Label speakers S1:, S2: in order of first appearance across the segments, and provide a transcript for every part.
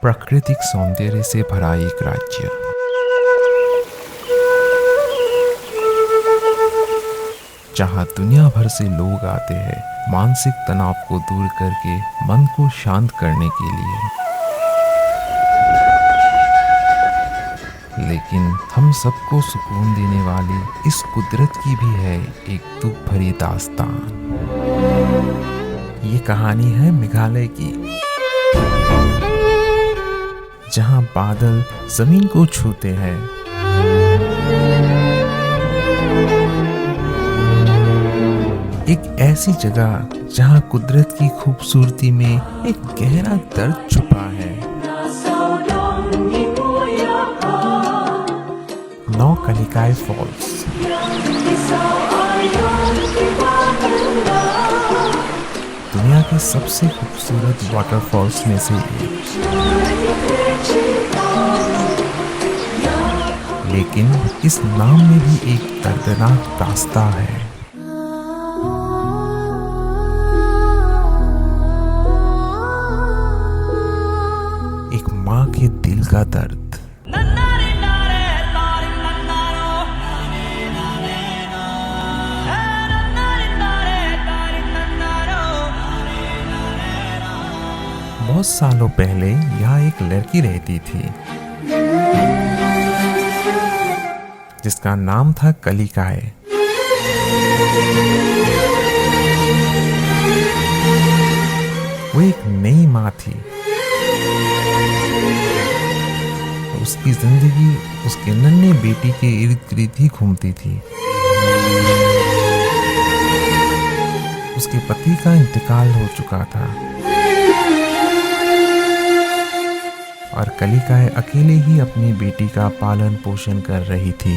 S1: प्राकृतिक सौंदर्य से भरा एक राज्य। जहाँ दुनिया भर से लोग आते हैं मानसिक तनाव को दूर करके मन को शांत करने के लिए। लेकिन हम सबको सुकून देने वाली इस कुदरत की भी है एक दुख भरी दास्तान। ये कहानी है मेघालय की, जहाँ बादल जमीन को छूते हैं, एक ऐसी जगह जहाँ कुदरत की खूबसूरती में एक गहरा दर्द छुपा है। नौ कलिकाय फॉल्स। दुनिया के सबसे खूबसूरत वाटरफॉल्स में से एक, लेकिन इस नाम में भी एक दर्दनाक दास्तां है। एक माँ के दिल का दर्द। बहुत सालों पहले यहाँ एक लड़की रहती थी जिसका नाम था कलिकाय। वो एक नई माँ थी। उसकी जिंदगी उसके नन्हे बेटी के इर्द गिर्द ही घूमती थी। उसके पति का इंतकाल हो चुका था और कलिकाय अकेले ही अपनी बेटी का पालन पोषण कर रही थी।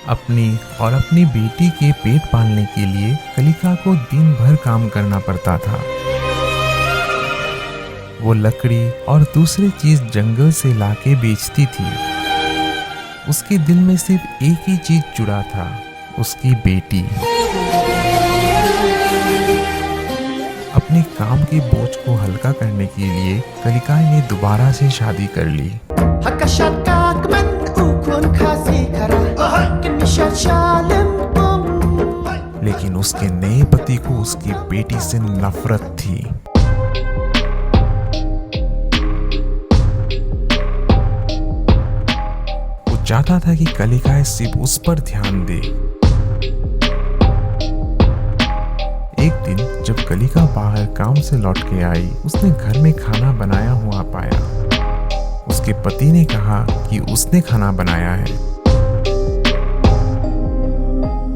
S1: अपनी बेटी के पेट पालने के लिए कलिका को दिन भर काम करना पड़ता था। वो लकड़ी और दूसरी चीज जंगल से लाके बेचती थी। उसके दिल में सिर्फ एक ही चीज जुड़ा था, उसकी बेटी। अपने काम के बोझ को हल्का करने के लिए कलिकाय ने दोबारा से शादी कर ली। लेकिन उसके नए पति को उसकी बेटी से नफरत थी। वो चाहता था कि कलिकाय सिर्फ उस पर ध्यान दे। एक दिन जब कलिका बाहर काम से लौट के आई, उसने घर में खाना बनाया हुआ पाया। उसके पति ने कहा कि उसने खाना बनाया है।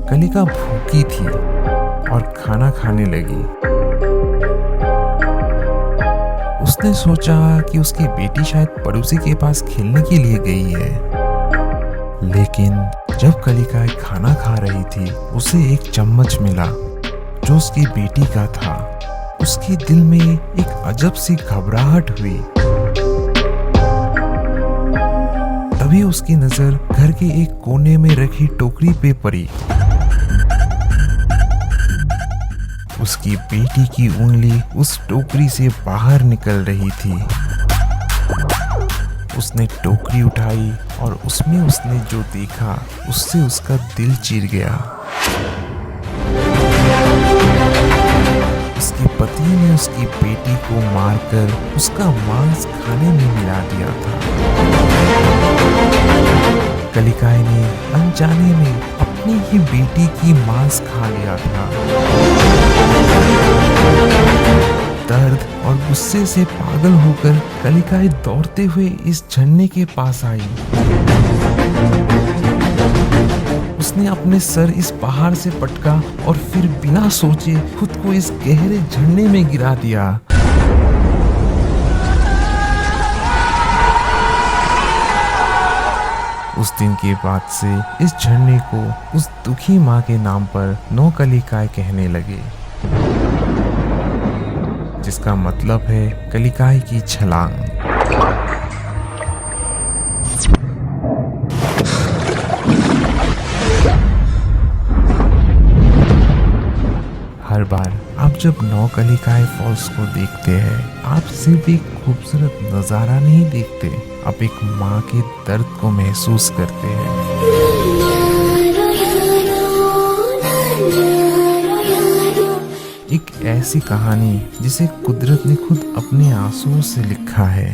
S1: कलिका भूखी थी और खाना खाने लगी। उसने सोचा कि उसकी बेटी शायद पड़ोसी के पास खेलने के लिए गई है। लेकिन जब कलिका खाना खा रही थी, उसे एक चम्मच मिला जो उसकी बेटी का था। उसके दिल में एक अजब सी घबराहट हुई। तभी उसकी नजर घर के एक कोने में रखी टोकरी पे पड़ी। उसकी बेटी की उंगली उस टोकरी से बाहर निकल रही थी। उसने टोकरी उठाई और उसमें उसने जो देखा उससे उसका दिल चीर गया। उसके पति ने उसकी बेटी को मारकर उसका मांस खाने में मिला दिया था। कलिकाय ने अनजाने में अपनी ही बेटी की मांस खा लिया था। दर्द और गुस्से से पागल होकर कलिकाय दौड़ते हुए इस झरने के पास आई। उसने अपने सर इस पहाड़ से पटका और फिर बिना सोचे खुद को इस गहरे झरने में गिरा दिया। उस दिन के बाद से इस झरने को उस दुखी माँ के नाम पर नौ कलिकाय कहने लगे, जिसका मतलब है कलिकाय की छलांग। जब नौकलिकाएं फॉल्स को देखते हैं, आप सिर्फ एक खूबसूरत नज़ारा नहीं देखते, आप एक माँ के दर्द को महसूस करते हैं। एक ऐसी कहानी जिसे कुदरत ने खुद अपने आंसुओं से लिखा है।